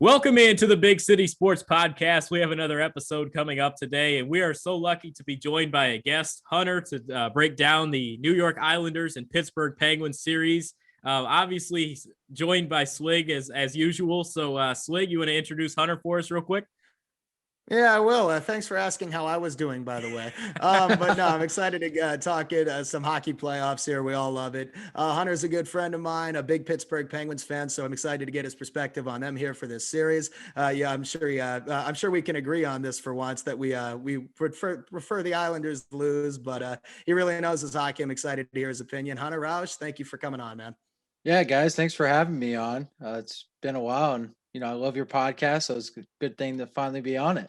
Welcome into the Big City Sports Podcast. We have another episode coming up today, and we are so lucky to be joined by a guest, Hunter, to break down the New York Islanders and Pittsburgh Penguins series. Obviously, joined by Slig as usual. So, Slig, you want to introduce Hunter for us real quick? Yeah, I will. Thanks for asking how I was doing, by the way. But no, I'm excited to talk some hockey playoffs here. We all love it. Hunter's a good friend of mine, a big Pittsburgh Penguins fan, so I'm excited to get his perspective on them here for this series. I'm sure we can agree on this for once that we prefer the Islanders lose, but he really knows his hockey. I'm excited to hear his opinion. Hunter Roush, thank you for coming on, man. Yeah, guys, thanks for having me on. It's been a while, and I love your podcast, so it's a good thing to finally be on it.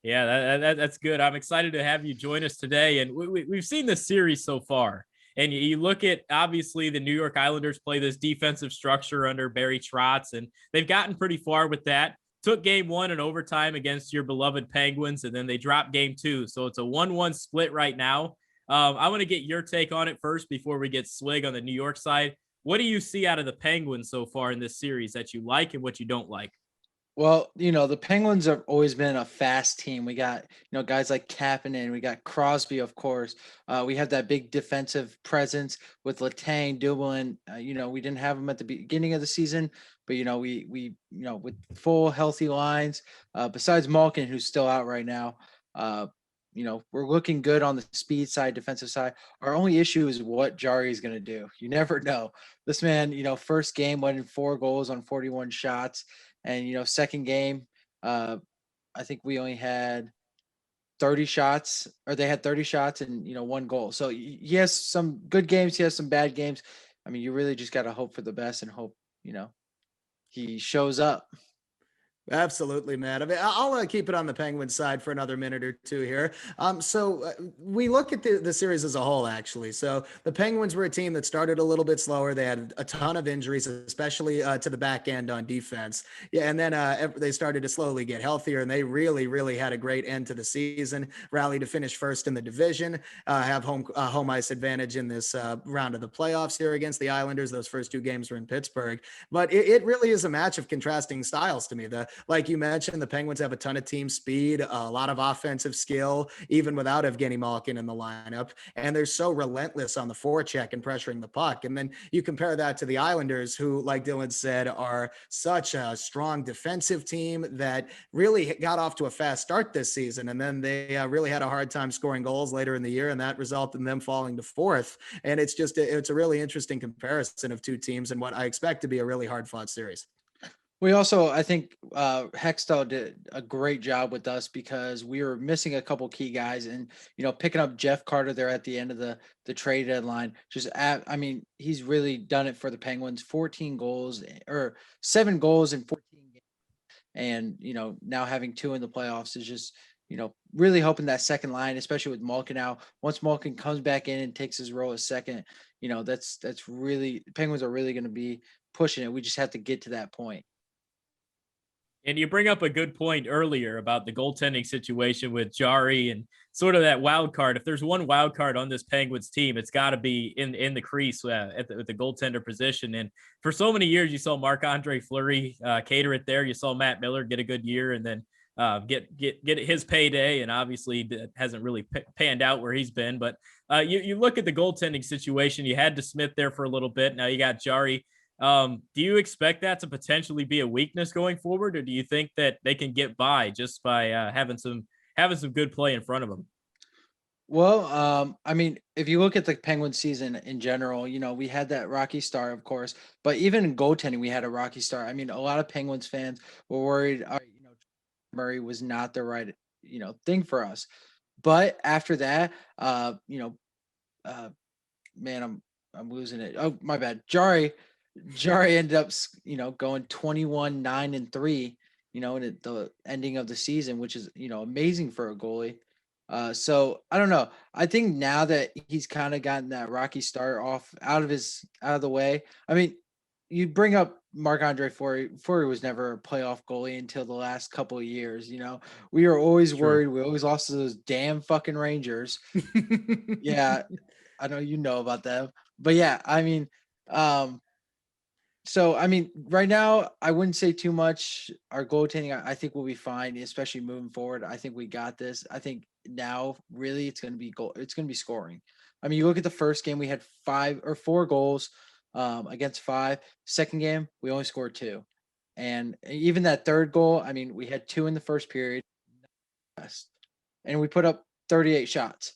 Yeah, that's good. I'm excited to have you join us today. And we've seen this series so far. And you look at, obviously, the New York Islanders play this defensive structure under Barry Trotz, and they've gotten pretty far with that. Took game one in overtime against your beloved Penguins, and then they dropped game two. So it's a 1-1 split right now. I want to get your take on it first before we get Slig on the New York side. What do you see out of the Penguins so far in this series that you like and what you don't like? Well, the Penguins have always been a fast team. We got, guys like Kapanen, we got Crosby, of course. We have that big defensive presence with Letang, Dumoulin. We didn't have them at the beginning of the season, but we with full healthy lines. Besides Malkin, who's still out right now, we're looking good on the speed side, defensive side. Our only issue is what Jarry is going to do. You never know. This man, first game went in 4 goals on 41 shots. And, second game, I think we only had 30 shots, or they had 30 shots and, 1 goal. So he has some good games. He has some bad games. I mean, you really just got to hope for the best and hope, he shows up. Absolutely, man. I mean, I'll keep it on the Penguins side for another minute or two here. So we look at the series as a whole, actually. So the Penguins were a team that started a little bit slower. They had a ton of injuries, especially to the back end on defense. Yeah, and then they started to slowly get healthier, and they really, really had a great end to the season. Rallied to finish first in the division, have home ice advantage in this round of the playoffs here against the Islanders. Those first 2 games were in Pittsburgh, but it really is a match of contrasting styles to me. Like you mentioned, the Penguins have a ton of team speed, a lot of offensive skill, even without Evgeny Malkin in the lineup. And they're so relentless on the forecheck and pressuring the puck. And then you compare that to the Islanders, who, like Dylan said, are such a strong defensive team that really got off to a fast start this season. And then they really had a hard time scoring goals later in the year, and that resulted in them falling to 4th. And it's a really interesting comparison of 2 teams and what I expect to be a really hard-fought series. We also, I think, Hextall did a great job with us because we were missing a couple key guys, and picking up Jeff Carter there at the end of the trade deadline. He's really done it for the Penguins. 14 goals or 7 goals in 14 games, and now having 2 in the playoffs is just really helping that second line, especially with Malkin out. Once Malkin comes back in and takes his role as second, that's really, the Penguins are really going to be pushing it. We just have to get to that point. And you bring up a good point earlier about the goaltending situation with Jarry and sort of that wild card. If there's one wild card on this Penguins team, it's got to be in the crease at the goaltender position. And for so many years, you saw Marc-Andre Fleury cater it there. You saw Matt Miller get a good year and then get his payday. And obviously it hasn't really panned out where he's been. But you look at the goaltending situation. You had DeSmith there for a little bit. Now you got Jarry. Do you expect that to potentially be a weakness going forward, or do you think that they can get by just by having some good play in front of them? Well, if you look at the Penguin season in general, we had that rocky start, of course, but even in goaltending, we had a rocky start. I mean, a lot of Penguins fans were worried, Murray was not the right, thing for us. But after that, man, I'm losing it. Oh, my bad. Jarry ended up, going 21-9-3, at the ending of the season, which is, amazing for a goalie. So I don't know. I think now that he's kind of gotten that rocky start out of the way. I mean, you bring up Marc-Andre Fleury. Fleury was never a playoff goalie until the last couple of years. We were always worried. We always lost to those damn fucking Rangers. Yeah. I know you know about them, but yeah, I mean, um, so I mean, right now I wouldn't say too much. Our goaltending, I think, will be fine, especially moving forward. I think we got this. I think now really it's going to be goal. It's going to be scoring. I mean, you look at the first game, we had 5 or 4 goals against 5. Second game, we only scored 2, and even that third goal, I mean, we had 2 in the first period, and we put up 38 shots.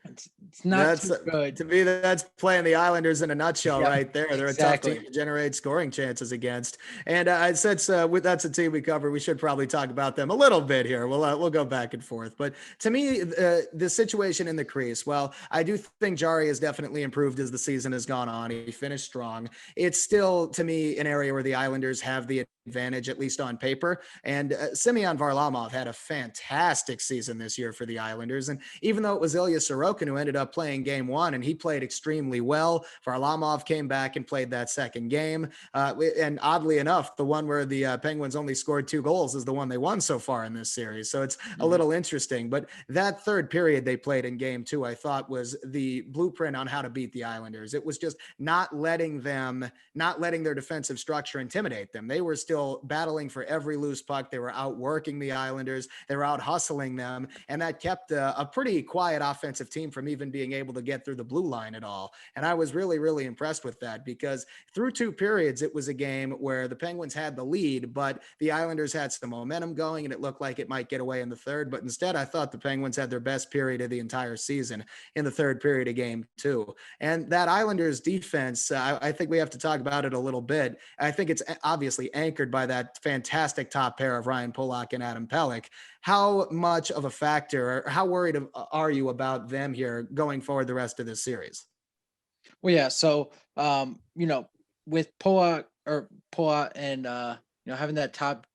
It's not That's too good. to me, that's playing the Islanders in a nutshell Yeah, right there. They're a tough team exactly. to generate scoring chances against. And I said, that's a team we cover. We should probably talk about them a little bit here. We'll go back and forth. But to me, the situation in the crease, well, I do think Jari has definitely improved as the season has gone on. He finished strong. It's still, to me, an area where the Islanders have the advantage, at least on paper. And Semyon Varlamov had a fantastic season this year for the Islanders. And even though it was Ilya Sorokin who ended up playing game one, and he played extremely well, Varlamov came back and played that second game. And oddly enough, the one where the Penguins only scored 2 goals is the one they won so far in this series. So it's a little interesting. But that third period they played in game two, I thought was the blueprint on how to beat the Islanders. It was just not letting their defensive structure intimidate them. They were still battling for every loose puck. They were outworking the Islanders. They were out hustling them. And that kept a pretty quiet offensive team from even being able to get through the blue line at all. And I was really, really impressed with that, because through 2 periods, it was a game where the Penguins had the lead, but the Islanders had some momentum going and it looked like it might get away in the third. But instead, I thought the Penguins had their best period of the entire season in the third period of game 2. And that Islanders defense, I think we have to talk about it a little bit. I think it's obviously anchored by that fantastic top pair of Ryan Pulock and Adam Pelech. How much of a factor, or how worried are you about them here going forward the rest of this series? Well, yeah. So, with Poa and having that top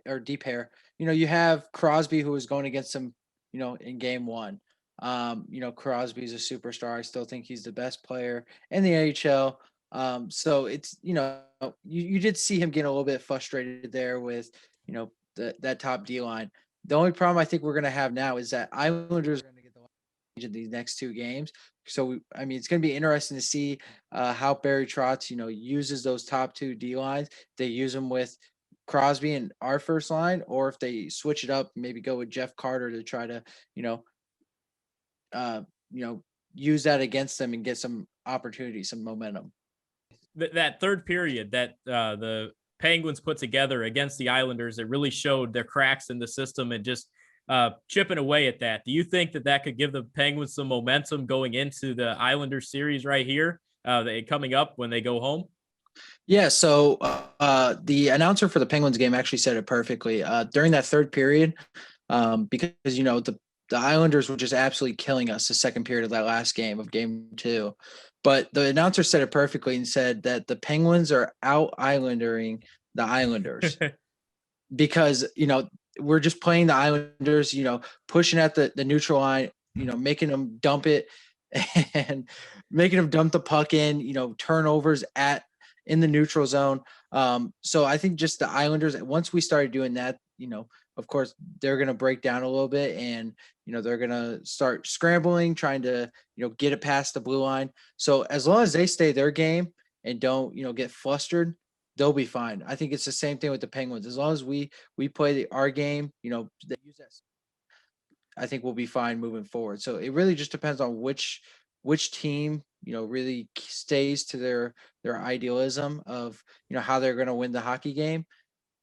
or D pair, you have Crosby, who is going against him, in game one. Crosby's a superstar. I still think he's the best player in the NHL. So it's, you did see him getting a little bit frustrated there with, that top D line. The only problem I think we're going to have now is that Islanders are going to get the advantage in these next 2 games. So, I mean, it's going to be interesting to see how Barry Trotz, uses those top 2 D lines. They use them with Crosby and our first line, or if they switch it up, maybe go with Jeff Carter to try to, uh, you know, use that against them and get some opportunity, some momentum. That third period that the Penguins put together against the Islanders, it really showed their cracks in the system and just chipping away at that. Do you think that could give the Penguins some momentum going into the Islanders series right here, coming up when they go home? Yeah, so the announcer for the Penguins game actually said it perfectly. During that third period, because the Islanders were just absolutely killing us the second period of that last game of game 2. But the announcer said it perfectly and said that the Penguins are out Islandering the Islanders because, we're just playing the Islanders, pushing at the neutral line, making them dump it and making them dump the puck in, turnovers in the neutral zone. So I think just the Islanders, once we started doing that, of course, they're going to break down a little bit and, they're going to start scrambling, trying to, get it past the blue line. So as long as they stay their game and don't, get flustered, they'll be fine. I think it's the same thing with the Penguins. As long as we play our game, they use that, I think we'll be fine moving forward. So it really just depends on which team, really stays to their idealism of, how they're going to win the hockey game,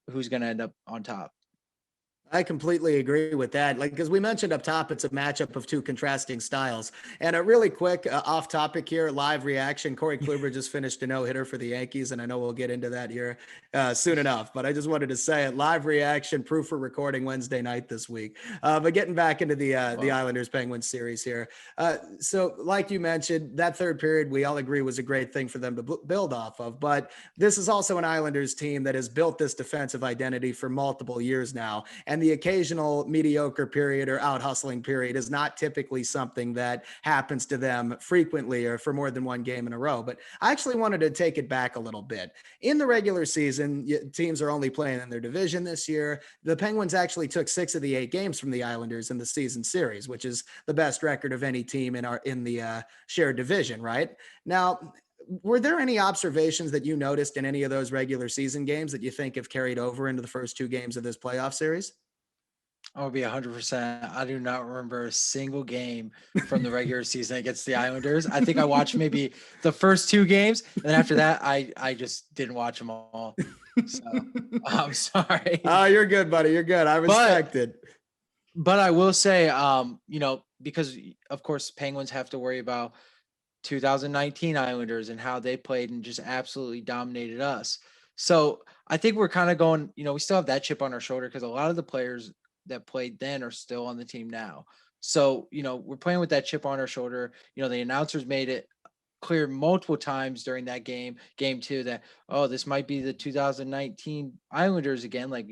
who's going to end up on top. I completely agree with that. Like, as we mentioned up top, it's a matchup of 2 contrasting styles. And a really quick off topic here, live reaction. Corey Kluber just finished a no-hitter for the Yankees, and I know we'll get into that here soon enough. But I just wanted to say it, live reaction, proof for recording Wednesday night this week. But getting back into the Islanders-Penguins series here. So like you mentioned, that third period, we all agree was a great thing for them to build off of. But this is also an Islanders team that has built this defensive identity for multiple years now. And and the occasional mediocre period or out hustling period is not typically something that happens to them frequently or for more than one game in a row. But I actually wanted to take it back a little bit. In the regular season, teams are only playing in their division this year. The Penguins actually took 6 of the 8 games from the Islanders in the season series, which is the best record of any team in the shared division, right? Now, were there any observations that you noticed in any of those regular season games that you think have carried over into the first 2 games of this playoff series? I'll be 100%. I do not remember a single game from the regular season against the Islanders. I think I watched maybe the first 2 games, and then after that, I just didn't watch them all. So I'm sorry. Oh, you're good, buddy. You're good. I respect it. But I will say, because of course Penguins have to worry about 2019 Islanders and how they played and just absolutely dominated us. So I think we're kind of going, we still have that chip on our shoulder because a lot of the players that played then are still on the team now. So, we're playing with that chip on our shoulder. The announcers made it clear multiple times during that game 2, that, oh, this might be the 2019 Islanders again. Like,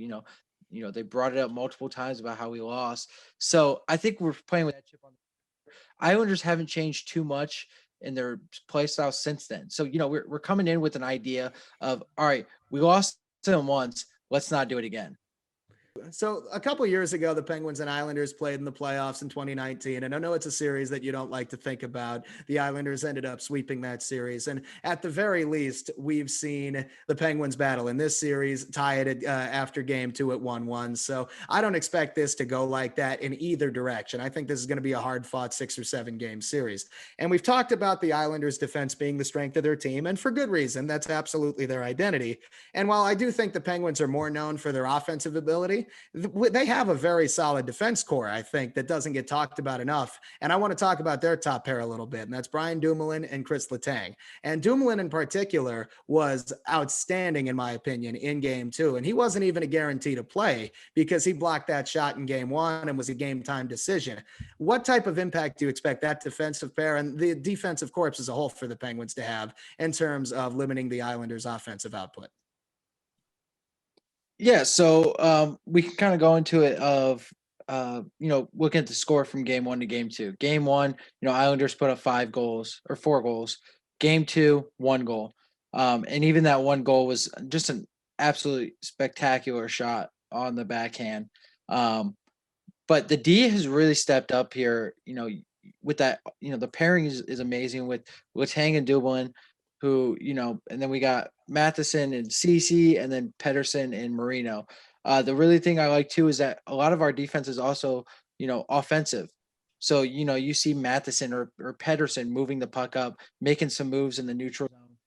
they brought it up multiple times about how we lost. So I think we're playing with that chip on. Islanders haven't changed too much in their play style since then. So, we're coming in with an idea of, all right, we lost to them once. Let's not do it again. So a couple of years ago, the Penguins and Islanders played in the playoffs in 2019. And I know it's a series that you don't like to think about. The Islanders ended up sweeping that series. And at the very least, we've seen the Penguins battle in this series, tie it after game 2 at 1-1. So I don't expect this to go like that in either direction. I think this is going to be a hard fought 6 or 7 game series. And we've talked about the Islanders defense being the strength of their team, and for good reason. That's absolutely their identity. And while I do think the Penguins are more known for their offensive ability, they have a very solid defense core, I think, that doesn't get talked about enough. And I want to talk about their top pair a little bit, and that's Brian Dumoulin and Chris Letang. And Dumoulin in particular was outstanding, in my opinion, in game 2. And he wasn't even a guarantee to play because he blocked that shot in game 1 and was a game time decision. What type of impact do you expect that defensive pair and the defensive corps as a whole for the Penguins to have in terms of limiting the Islanders' offensive output? Yeah, so we can kind of go into it of looking at the score from game 1 to game 2. Game 1, Islanders put up 5 goals or 4 goals. Game 2, 1 goal. And even that 1 goal was just an absolutely spectacular shot on the backhand. But the D has really stepped up here, with that, the pairing is amazing with Letang and Dumoulin, who, and then we got Matheson and Cece, and then Pedersen and Marino. The really thing I like too is that a lot of our defense is also, offensive. So, you see Matheson or Pedersen moving the puck up, making some moves in the neutral zone,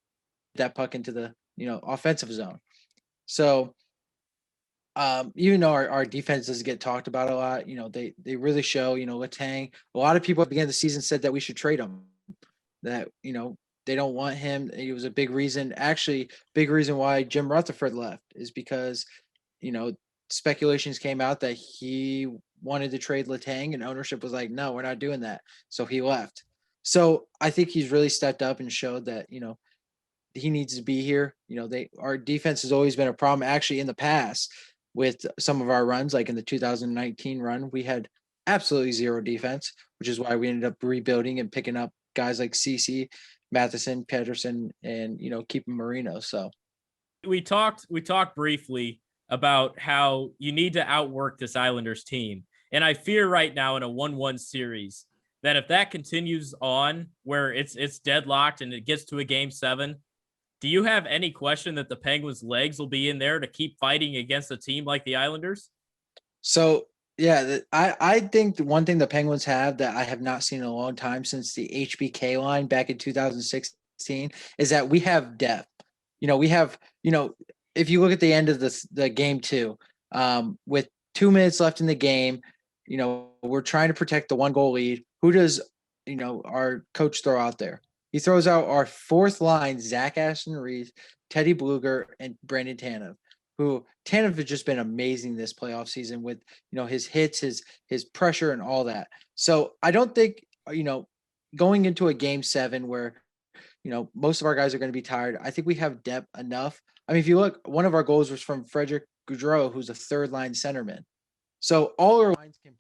that puck into the, offensive zone. So, even though our defense doesn't get talked about a lot, they really show, Letang. A lot of people at the beginning of the season said that we should trade him, that, they don't want him. It was a big reason why Jim Rutherford left, is because, speculations came out that he wanted to trade Letang and ownership was like, no, we're not doing that. So he left. So I think he's really stepped up and showed that, he needs to be here. Our defense has always been a problem. Actually, in the past, with some of our runs, like in the 2019 run, we had absolutely zero defense, which is why we ended up rebuilding and picking up guys like CC, Matheson, Pedersen, and keeping Marino. So we talked briefly about how you need to outwork this Islanders team. And I fear right now in a 1-1 series that if that continues on where it's deadlocked and it gets to a game 7, do you have any question that the Penguins' legs will be in there to keep fighting against a team like the Islanders? So yeah, I think the one thing the Penguins have that I have not seen in a long time since the HBK line back in 2016 is that we have depth. We have, if you look at the end of the game 2, with 2 minutes left in the game, we're trying to protect the 1-goal lead. Who does, our coach throw out there? He throws out our 4th line, Zach Aston-Reese, Teddy Bluger, and Brandon Tanev. Who Tanev has just been amazing this playoff season with, his hits, his pressure and all that. So I don't think, going into a game 7 where, most of our guys are going to be tired, I think we have depth enough. I mean, if you look, one of our goals was from Frederick Gaudreau, who's a 3rd line centerman. So all our lines can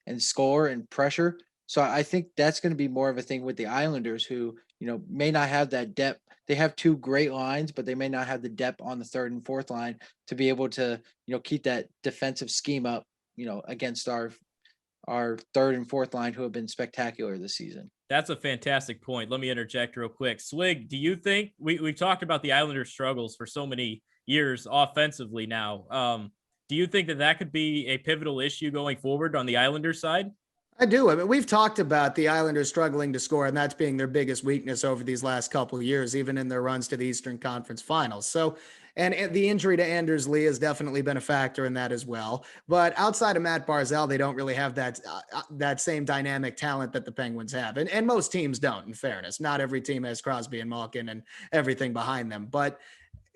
and score and pressure. So I think that's going to be more of a thing with the Islanders, who may not have that depth. They have two great lines, but they may not have the depth on the third and fourth line to be able to keep that defensive scheme up. Against our third and fourth line, who have been spectacular this season. That's a fantastic point. Let me interject real quick. Swig, do you think we've talked about the Islanders' struggles for so many years offensively now? Do you think that could be a pivotal issue going forward on the Islanders side? I do. I mean, we've talked about the Islanders struggling to score, and that's being their biggest weakness over these last couple of years, even in their runs to the Eastern Conference Finals. So, and the injury to Anders Lee has definitely been a factor in that as well. But outside of Matt Barzal, they don't really have that same dynamic talent that the Penguins have, and most teams don't. In fairness, not every team has Crosby and Malkin and everything behind them, but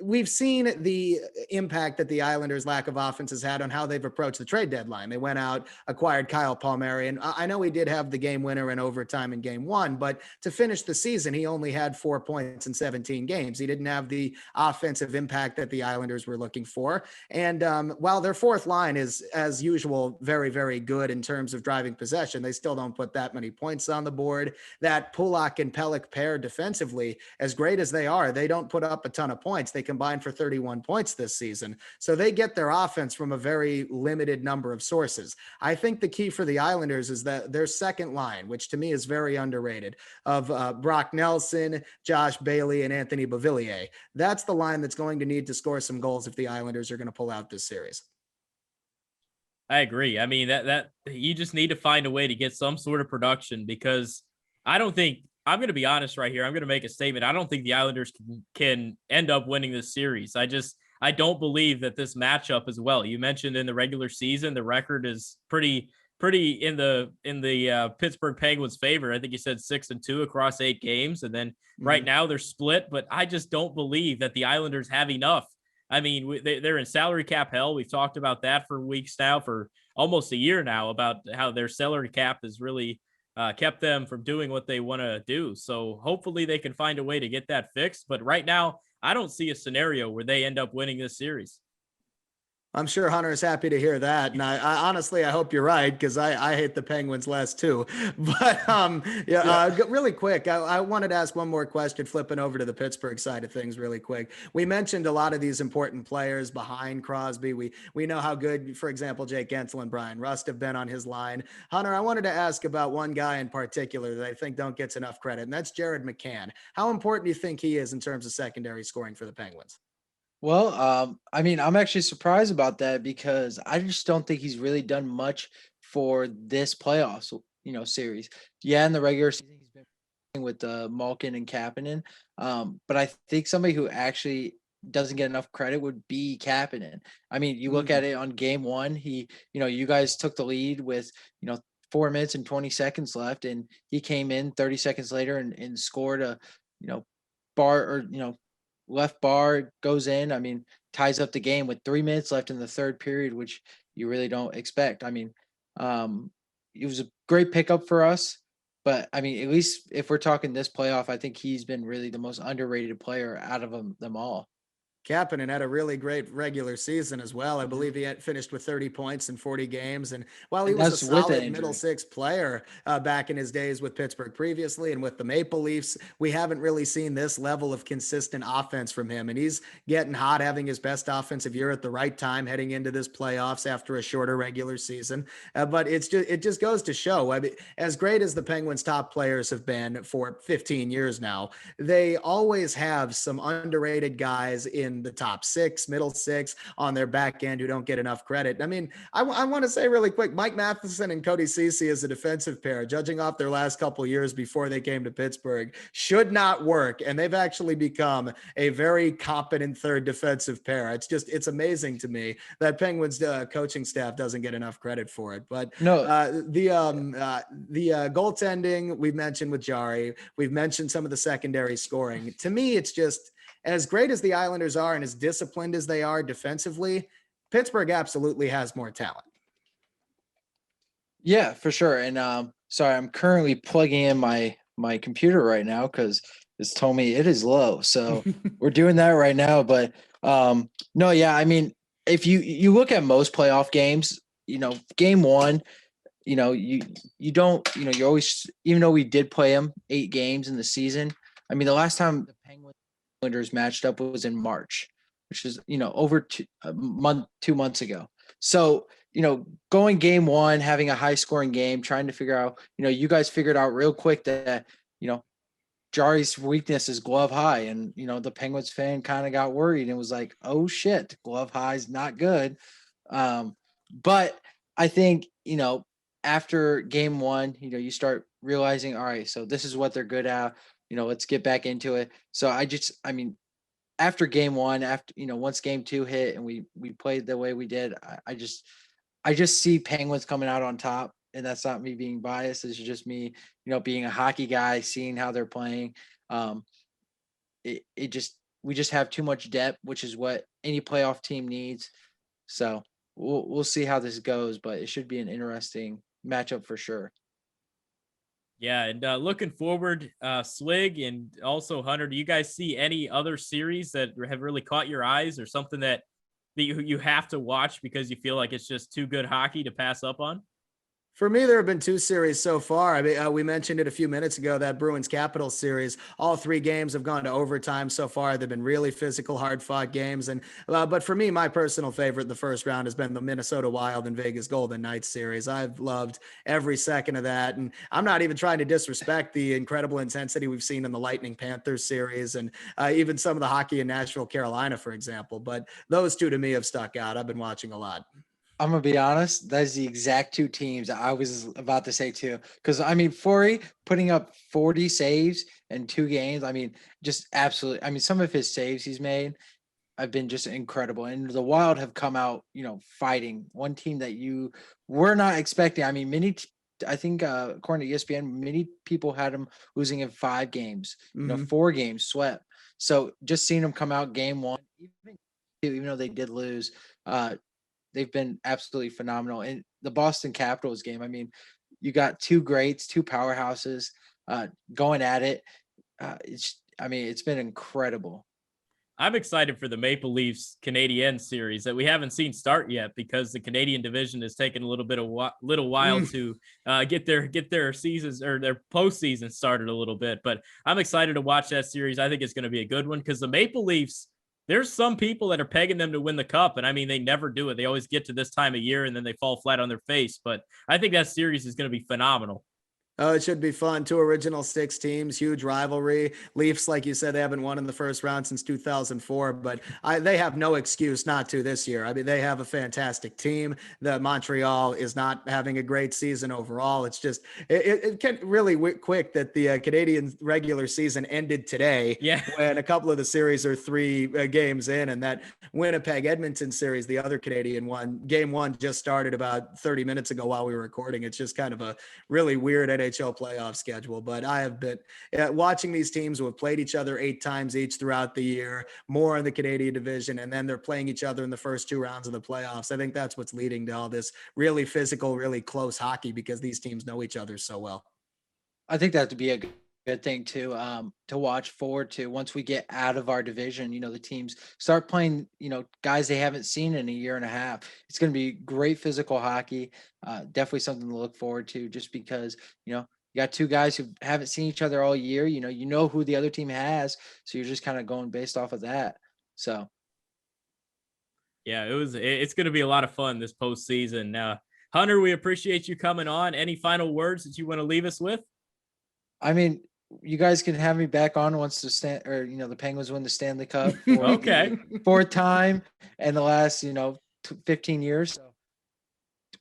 we've seen the impact that the Islanders' lack of offense has had on how they've approached the trade deadline. They went out, acquired Kyle Palmieri, and I know he did have the game winner in overtime in game one, but to finish the season, he only had 4 points in 17 games. He didn't have the offensive impact that the Islanders were looking for. And while their fourth line is, as usual, very, very good in terms of driving possession, they still don't put that many points on the board. That Pulock and Pelech pair defensively, as great as they are, they don't put up a ton of points. They combined for 31 points this season. So they get their offense from a very limited number of sources. I think the key for the Islanders is that their second line, which to me is very underrated, of Brock Nelson, Josh Bailey, and Anthony Beauvillier. That's the line that's going to need to score some goals if the Islanders are going to pull out this series. I agree. I mean, that you just need to find a way to get some sort of production, because I don't think, I'm going to be honest right here, I'm going to make a statement. I don't think the Islanders can end up winning this series. I don't believe that this matchup as well. You mentioned in the regular season, the record is pretty in the Pittsburgh Penguins' favor. I think you said 6-2 across 8 games, and then right now they're split. But I just don't believe that the Islanders have enough. I mean, they're in salary cap hell. We've talked about that for weeks now, for almost a year now, about how their salary cap has really kept them from doing what they want to do. So hopefully they can find a way to get that fixed. But right now, I don't see a scenario where they end up winning this series. I'm sure Hunter is happy to hear that. And I honestly, I hope you're right, because I hate the Penguins less too. But really quick, I wanted to ask one more question, flipping over to the Pittsburgh side of things really quick. We mentioned a lot of these important players behind Crosby. We know how good, for example, Jake Gensel and Brian Rust have been on his line. Hunter, I wanted to ask about one guy in particular that I think don't get enough credit, and that's Jared McCann. How important do you think he is in terms of secondary scoring for the Penguins? Well, I mean, I'm actually surprised about that, because I just don't think he's really done much for this playoffs, series. Yeah, in the regular season, he's been playing with Malkin and Kapanen. But I think somebody who actually doesn't get enough credit would be Kapanen. I mean, you look at it on game one, you guys took the lead with, 4 minutes and 20 seconds left, and he came in 30 seconds later and scored a, left bar, goes in. I mean, ties up the game with 3 minutes left in the third period, which you really don't expect. I mean, it was a great pickup for us, but I mean, at least if we're talking this playoff, I think he's been really the most underrated player out of them all. Kapanen had a really great regular season as well. I believe he had finished with 30 points in 40 games. And while he was a solid middle six player back in his days with Pittsburgh previously and with the Maple Leafs, we haven't really seen this level of consistent offense from him. And he's getting hot, having his best offensive year at the right time, heading into this playoffs after a shorter regular season. But it just goes to show, I mean, as great as the Penguins' top players have been for 15 years now, they always have some underrated guys in the top 6, middle 6 on their back end who don't get enough credit. I mean, I want to say really quick, Mike Matheson and Cody Ceci as a defensive pair, judging off their last couple of years before they came to Pittsburgh, should not work. And they've actually become a very competent third defensive pair. It's amazing to me that Penguins coaching staff doesn't get enough credit for it. But no, the goaltending we've mentioned with Jari, we've mentioned some of the secondary scoring. To me, it's just, as great as the Islanders are and as disciplined as they are defensively, Pittsburgh absolutely has more talent. Yeah, for sure. And sorry, I'm currently plugging in my computer right now because it's told me it is low. So we're doing that right now. But no, yeah, I mean, if you look at most playoff games, game one, you don't, you always, even though we did play them 8 games in the season. I mean, the last time the Penguins matched up was in March, which is, over 2 months ago. So, going game one, having a high scoring game, trying to figure out, you guys figured out real quick that, Jari's weakness is glove high. And, the Penguins fan kind of got worried and was like, oh shit, glove high is not good. But I think, after game one, you start realizing, all right, so this is what they're good at. Let's get back into it. So after game one, once game two hit and we played the way we did, I just see Penguins coming out on top. And that's not me being biased. It's just me, being a hockey guy, seeing how they're playing. We just have too much depth, which is what any playoff team needs. So we'll see how this goes, but it should be an interesting matchup for sure. Yeah, and looking forward, Swig and also Hunter, do you guys see any other series that have really caught your eyes, or something that you have to watch because you feel like it's just too good hockey to pass up on? For me, there have been 2 series so far. I mean, we mentioned it a few minutes ago, that Bruins Capitals series. All 3 games have gone to overtime so far. They've been really physical, hard fought games. And but for me, my personal favorite in the first round has been the Minnesota Wild and Vegas Golden Knights series. I've loved every second of that. And I'm not even trying to disrespect the incredible intensity we've seen in the Lightning Panthers series, and even some of the hockey in Nashville, Carolina, for example. But those 2 to me have stuck out. I've been watching a lot. I'm gonna be honest. That's the exact 2 teams I was about to say too. Because I mean, Forey putting up 40 saves in 2 games. I mean, just absolutely. I mean, some of his saves he's made have been just incredible. And the Wild have come out, fighting. One team that you were not expecting. I mean, I think according to ESPN, many people had them losing in 5 games. 4 games swept. So just seeing them come out game one, even though they did lose. They've been absolutely phenomenal. And the Boston Capitals game, I mean, you got 2 greats, 2 powerhouses going at it. It's been incredible. I'm excited for the Maple Leafs Canadiens series that we haven't seen start yet, because the Canadian division has taken a little while to get their seasons or their postseason started a little bit. But I'm excited to watch that series. I think it's going to be a good one, because the Maple Leafs, there's some people that are pegging them to win the cup, and I mean, they never do it. They always get to this time of year and then they fall flat on their face. But I think that series is going to be phenomenal. Oh, it should be fun. 2 original 6 teams, huge rivalry. Leafs, like you said, they haven't won in the first round since 2004, but they have no excuse not to this year. I mean, they have a fantastic team. The Montreal is not having a great season overall. It's just, it can really quick that the Canadian regular season ended today. Yeah. When a couple of the series are 3 games in, and that Winnipeg Edmonton series, the other Canadian one, game 1 just started about 30 minutes ago while we were recording. It's just kind of a really weird NHL playoff schedule, but I have been watching these teams who have played each other 8 times each throughout the year, more in the Canadian division, and then they're playing each other in the first 2 rounds of the playoffs. I think that's what's leading to all this really physical, really close hockey, because these teams know each other so well. I think that would be a good thing to watch forward to once we get out of our division. The teams start playing, guys they haven't seen in a year and a half. It's going to be great physical hockey. Definitely something to look forward to, just because, you got 2 guys who haven't seen each other all year. You know who the other team has. So you're just kind of going based off of that. So. Yeah, it's going to be a lot of fun this postseason. Hunter, we appreciate you coming on. Any final words that you want to leave us with? I mean, you guys can have me back on once the Penguins win the Stanley Cup for Okay. the 4th time in the last 15 years. So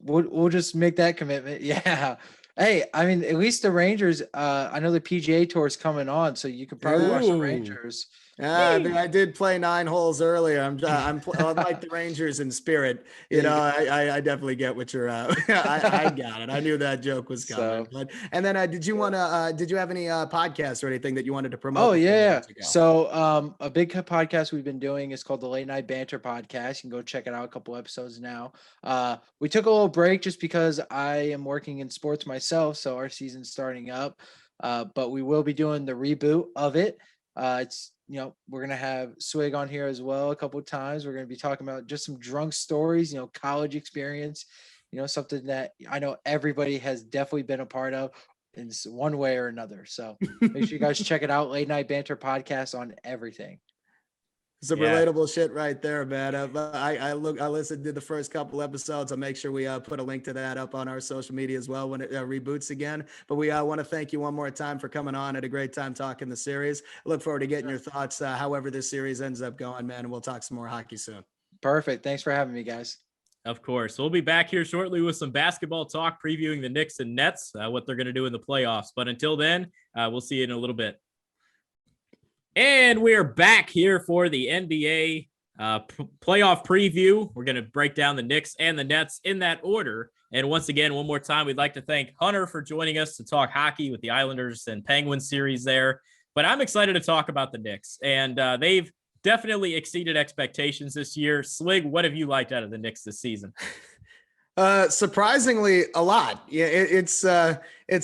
we'll just make that commitment. Yeah. Hey, I mean, at least the Rangers. I know the PGA Tour is coming on, so you could probably watch the Rangers. I did play 9 holes earlier. I'm like the Rangers in spirit. I definitely get what you're. I got it. I knew that joke was coming. And then did you have any podcasts or anything that you wanted to promote? Oh yeah. So a big podcast we've been doing is called the Late Night Banter Podcast. You can go check it out. A couple episodes now. We took a little break just because I am working in sports myself, so our season's starting up. But we will be doing the reboot of it. It's we're going to have Swig on here as well a couple of times. We're going to be talking about just some drunk stories, college experience, something that I know everybody has definitely been a part of in one way or another. So make sure you guys check it out. Late Night Banter podcast on everything. Some Yeah. relatable shit right there, man. I listened to the first couple episodes. I'll make sure we put a link to that up on our social media as well when it reboots again. But we want to thank you one more time for coming on. Had a great time talking the series. I look forward to getting your thoughts, however this series ends up going, man. And we'll talk some more hockey soon. Perfect. Thanks for having me, guys. Of course. We'll be back here shortly with some basketball talk, previewing the Knicks and Nets, what they're going to do in the playoffs. But until then, we'll see you in a little bit. And we're back here for the NBA playoff preview. We're going to break down the Knicks and the Nets in that order. And once again, one more time, we'd like to thank Hunter for joining us to talk hockey with the Islanders and Penguins series there. But I'm excited to talk about the Knicks, and they've definitely exceeded expectations this year. Slig, what have you liked out of the Knicks this season? Surprisingly, a lot. Yeah, it's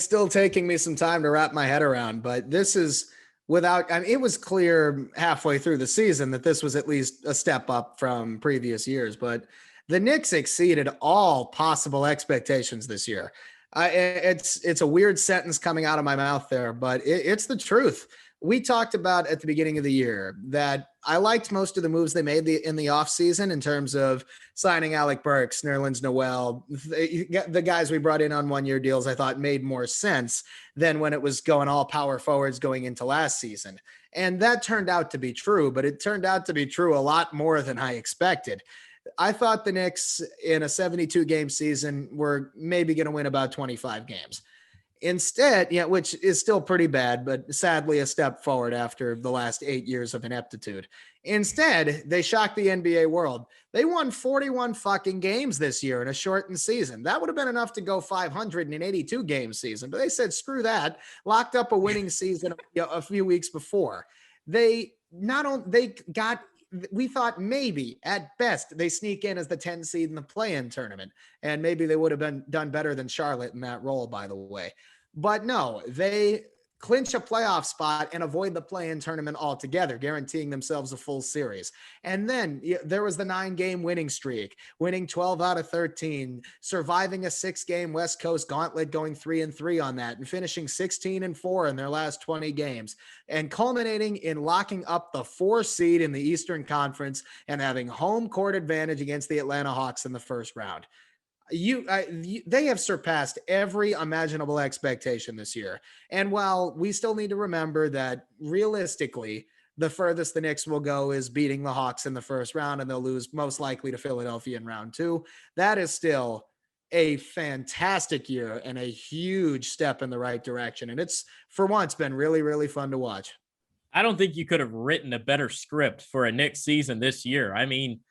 still taking me some time to wrap my head around, but this is it was clear halfway through the season that this was at least a step up from previous years, but the Knicks exceeded all possible expectations this year. It's a weird sentence coming out of my mouth there, but it's the truth. We talked about at the beginning of the year that I liked most of the moves they made in the offseason in terms of signing Alec Burks, Nerlens Noel, the guys we brought in on one-year deals. I thought made more sense than when it was going all power forwards going into last season. And that turned out to be true, but it turned out to be true a lot more than I expected. I thought the Knicks in a 72-game season were maybe going to win about 25 games. Instead, which is still pretty bad, but sadly a step forward after the last 8 years of ineptitude. Instead, they shocked the NBA world. They won 41 fucking games this year in a shortened season. That would have been enough to go 500 in an 82-game season, but they said, screw that, locked up a winning season a few weeks before. We thought maybe at best they sneak in as the 10 seed in the play-in tournament. And maybe they would have done better than Charlotte in that role, by the way. But no, they clinch a playoff spot and avoid the play-in tournament altogether, guaranteeing themselves a full series. And then there was the 9-game winning streak, winning 12 out of 13, surviving a 6-game West Coast gauntlet, going 3-3 on that, and finishing 16-4 in their last 20 games, and culminating in locking up the 4 seed in the Eastern Conference and having home court advantage against the Atlanta Hawks in the first round. They have surpassed every imaginable expectation this year. And while we still need to remember that realistically, the furthest the Knicks will go is beating the Hawks in the first round, and they'll lose most likely to Philadelphia in round 2. That is still a fantastic year and a huge step in the right direction. And it's, for once, been really, really fun to watch. I don't think you could have written a better script for a Knicks season this year. I mean,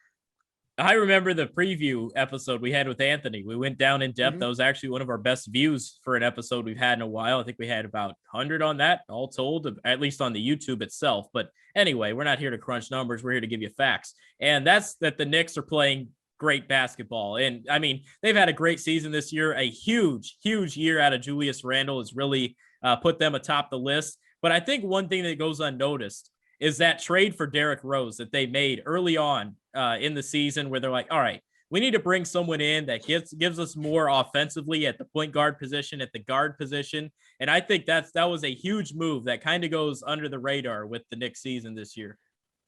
I remember the preview episode we had with Anthony. We went down in depth. That was actually one of our best views for an episode we've had in a while. I think we had about 100 on that, all told, at least on the YouTube itself. But anyway, we're not here to crunch numbers. We're here to give you facts. And that's that the Knicks are playing great basketball. And I mean, they've had a great season this year. A huge, huge year out of Julius Randle has really put them atop the list. But I think one thing that goes unnoticed is that trade for Derrick Rose that they made early on in the season, where they're like, all right, we need to bring someone in that gives us more offensively at the point guard position, at the guard position. And I think that was a huge move that kind of goes under the radar with the Knicks season this year.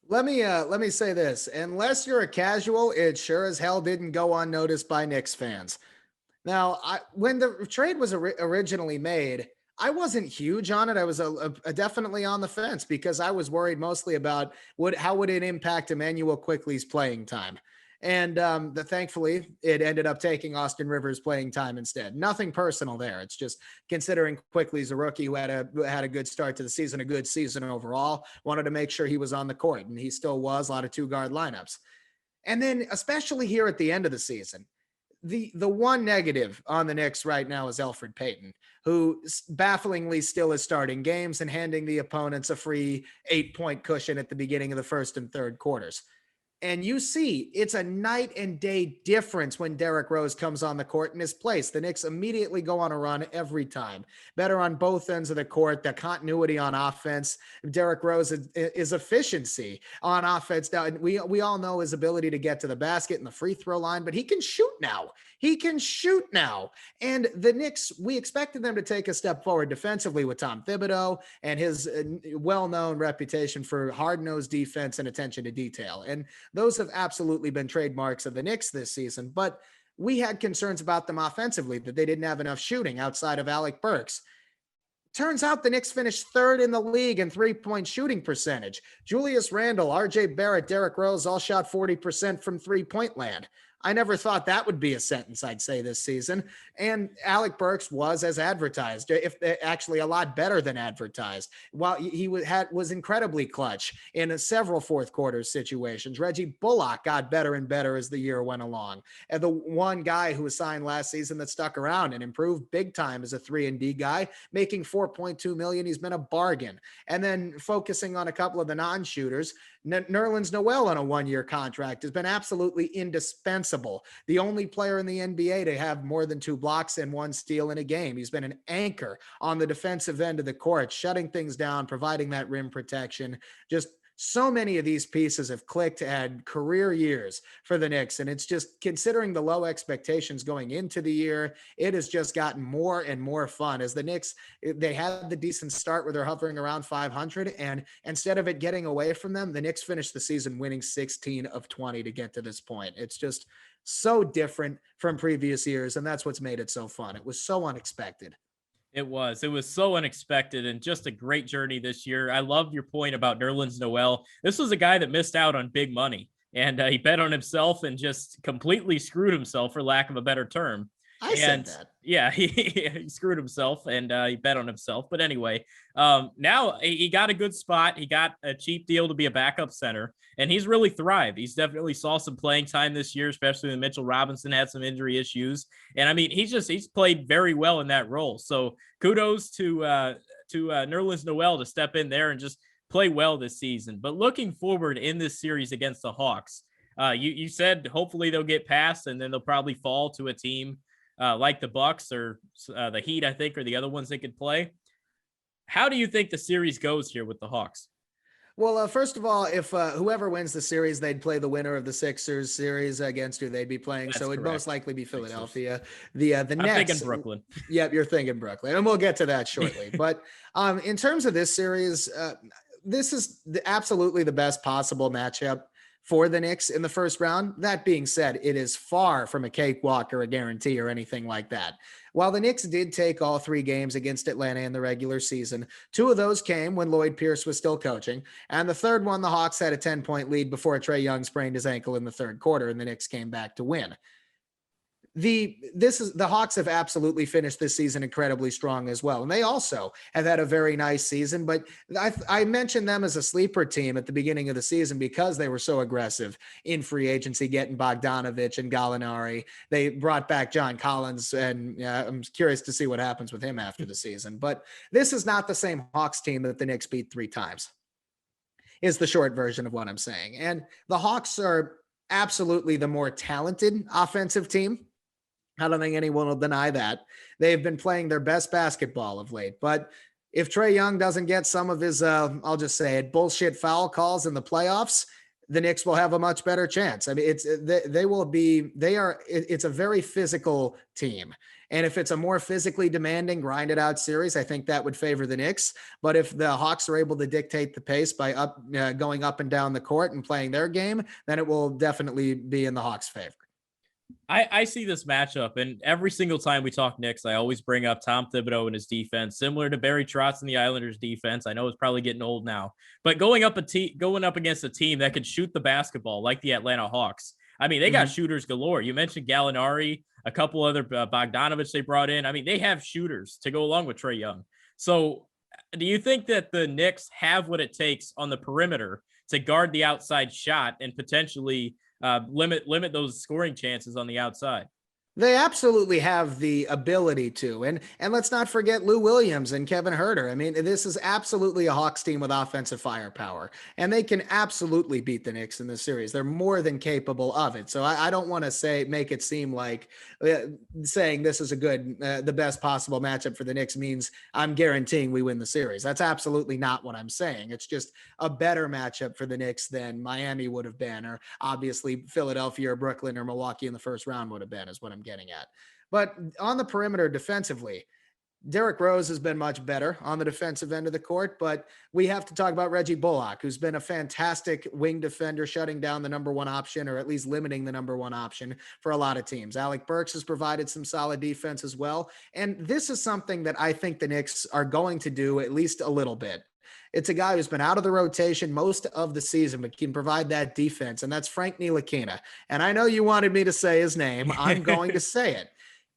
Let me say this. Unless you're a casual, it sure as hell didn't go unnoticed by Knicks fans. Now, when the trade was originally made, I wasn't huge on it. I was definitely on the fence because I was worried mostly about how would it impact Emmanuel Quickley's playing time. And thankfully, it ended up taking Austin Rivers playing time instead. Nothing personal there. It's just considering Quickley's a rookie who had a good start to the season, a good season overall. Wanted to make sure he was on the court, and he still was. A lot of 2-guard lineups. And then, especially here at the end of the season, the one negative on the Knicks right now is Elfrid Payton, who bafflingly still is starting games and handing the opponents a free 8-point cushion at the beginning of the first and third quarters. And you see, it's a night and day difference when Derrick Rose comes on the court in his place. The Knicks immediately go on a run every time. Better on both ends of the court, the continuity on offense. Derrick Rose is efficiency on offense. Now, we all know his ability to get to the basket and the free throw line, but he can shoot now. He can shoot now. And the Knicks, we expected them to take a step forward defensively with Tom Thibodeau and his well-known reputation for hard-nosed defense and attention to detail. And those have absolutely been trademarks of the Knicks this season. But we had concerns about them offensively, that they didn't have enough shooting outside of Alec Burks. Turns out the Knicks finished third in the league in three-point shooting percentage. Julius Randle, RJ Barrett, Derrick Rose all shot 40% from three-point land. I never thought that would be a sentence I'd say this season. And Alec Burks was as advertised, if actually a lot better than advertised. While he was incredibly clutch in several fourth quarter situations. Reggie Bullock got better and better as the year went along. And the one guy who was signed last season that stuck around and improved big time as a 3-and-D guy, making $4.2 million. He's been a bargain. And then focusing on a couple of the non-shooters, Nerlens Noel on a 1-year contract has been absolutely indispensable. The only player in the NBA to have more than 2 blocks and 1 steal in a game. He's been an anchor on the defensive end of the court, shutting things down, providing that rim protection. Just so many of these pieces have clicked, had career years for the Knicks. And it's just, considering the low expectations going into the year, it has just gotten more and more fun as the Knicks, they had the decent start where they're hovering around 500. And instead of it getting away from them, the Knicks finished the season winning 16 of 20 to get to this point. It's just so different from previous years. And that's what's made it so fun. It was so unexpected. It was so unexpected and just a great journey this year. I loved your point about Nerlens Noel. This was a guy that missed out on big money, and he bet on himself and just completely screwed himself, for lack of a better term. Said that. Yeah, he screwed himself and he bet on himself. But anyway, now he got a good spot. He got a cheap deal to be a backup center, and he's really thrived. He's definitely saw some playing time this year, especially when Mitchell Robinson had some injury issues. And I mean, he's played very well in that role. So kudos to Nerlens Noel to step in there and just play well this season. But looking forward in this series against the Hawks, you said hopefully they'll get past and then they'll probably fall to a team like the Bucks or the Heat, I think, are the other ones they could play. How do you think the series goes here with the Hawks? Well, first of all, if whoever wins the series, they'd play the winner of the Sixers series against who they'd be playing. That's so it'd correct. most likely be Philadelphia. The I'm Nets. thinking Brooklyn. Yep, you're thinking Brooklyn, and we'll get to that shortly. But in terms of this series, this is absolutely the best possible matchup for the Knicks in the first round. That being said, it is far from a cakewalk or a guarantee or anything like that. While the Knicks did take all 3 games against Atlanta in the regular season, 2 of those came when Lloyd Pierce was still coaching. And the third one, the Hawks had a 10-point lead before Trae Young sprained his ankle in the third quarter, and the Knicks came back to win. The Hawks have absolutely finished this season incredibly strong as well. And they also have had a very nice season, but I mentioned them as a sleeper team at the beginning of the season because they were so aggressive in free agency, getting Bogdanovich and Gallinari. They brought back John Collins, and I'm curious to see what happens with him after the season. But this is not the same Hawks team that the Knicks beat 3 times, is the short version of what I'm saying. And the Hawks are absolutely the more talented offensive team. I don't think anyone will deny that. They've been playing their best basketball of late. But if Trae Young doesn't get some of his, I'll just say it, bullshit foul calls in the playoffs, the Knicks will have a much better chance. I mean, it's a very physical team. And if it's a more physically demanding, grinded out series, I think that would favor the Knicks. But if the Hawks are able to dictate the pace by going up and down the court and playing their game, then it will definitely be in the Hawks' favor. I see this matchup, and every single time we talk Knicks, I always bring up Tom Thibodeau and his defense, similar to Barry Trotz and the Islanders' defense. I know it's probably getting old now, but going up against a team that could shoot the basketball like the Atlanta Hawks. I mean, they got shooters galore. You mentioned Gallinari, a couple other Bogdanovich they brought in. I mean, they have shooters to go along with Trae Young. So, do you think that the Knicks have what it takes on the perimeter to guard the outside shot and potentially limit those scoring chances on the outside? They absolutely have the ability to. And let's not forget Lou Williams and Kevin Herter. I mean, this is absolutely a Hawks team with offensive firepower, and they can absolutely beat the Knicks in this series. They're more than capable of it. So I don't want to make it seem like saying this is the best possible matchup for the Knicks means I'm guaranteeing we win the series. That's absolutely not what I'm saying. It's just a better matchup for the Knicks than Miami would have been, or obviously Philadelphia or Brooklyn or Milwaukee in the first round would have been, is what I'm getting at. But on the perimeter defensively, Derrick Rose has been much better on the defensive end of the court, but we have to talk about Reggie Bullock, who's been a fantastic wing defender, shutting down the number one option, or at least limiting the number one option for a lot of teams. Alec Burks has provided some solid defense as well. And this is something that I think the Knicks are going to do at least a little bit. It's a guy who's been out of the rotation most of the season, but can provide that defense, and that's Frank Ntilikina. And I know you wanted me to say his name. I'm going to say it.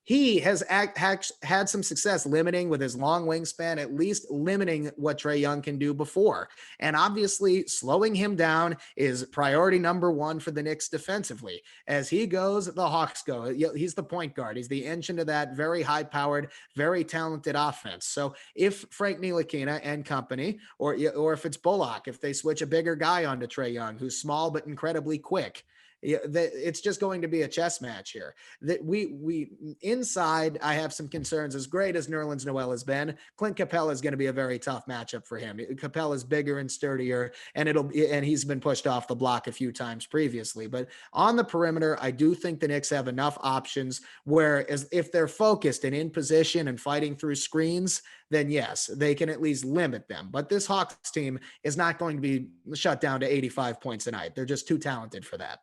He has had some success limiting with his long wingspan, at least limiting what Trae Young can do before. And obviously, slowing him down is priority number one for the Knicks defensively. As he goes, the Hawks go. He's the point guard. He's the engine of that very high-powered, very talented offense. So if Frank Ntilikina and company, or if it's Bullock, if they switch a bigger guy onto Trae Young, who's small but incredibly quick, it's just going to be a chess match here. That we inside, I have some concerns. As great as Nerlens Noel has been, Clint Capella is going to be a very tough matchup for him. Capella is bigger and sturdier, and he's been pushed off the block a few times previously. But on the perimeter, I do think the Knicks have enough options where, as if they're focused and in position and fighting through screens, then yes, they can at least limit them. But this Hawks team is not going to be shut down to 85 points a night. They're just too talented for that.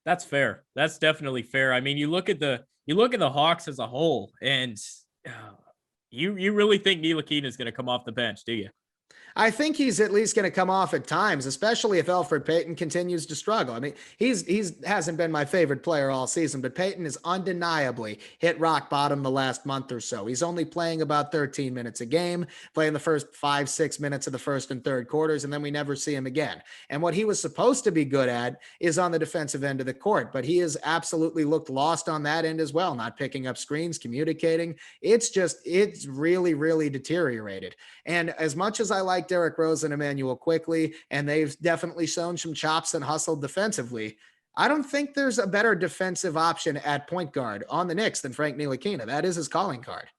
That's fair. That's definitely fair. I mean, you look at the Hawks as a whole, and you really think Ntilikina is going to come off the bench, do you? I think he's at least going to come off at times, especially if Elfrid Payton continues to struggle. I mean, he's hasn't been my favorite player all season, but Payton has undeniably hit rock bottom the last month or so. He's only playing about 13 minutes a game, playing the first 5-6 minutes of the first and third quarters, and then we never see him again. And what he was supposed to be good at is on the defensive end of the court, but he has absolutely looked lost on that end as well, not picking up screens, communicating. It's really, really deteriorated. And as much as I like Derrick Rose and Emmanuel Quickley, and they've definitely shown some chops and hustled defensively, I don't think there's a better defensive option at point guard on the Knicks than Frank Ntilikina. That is his calling card.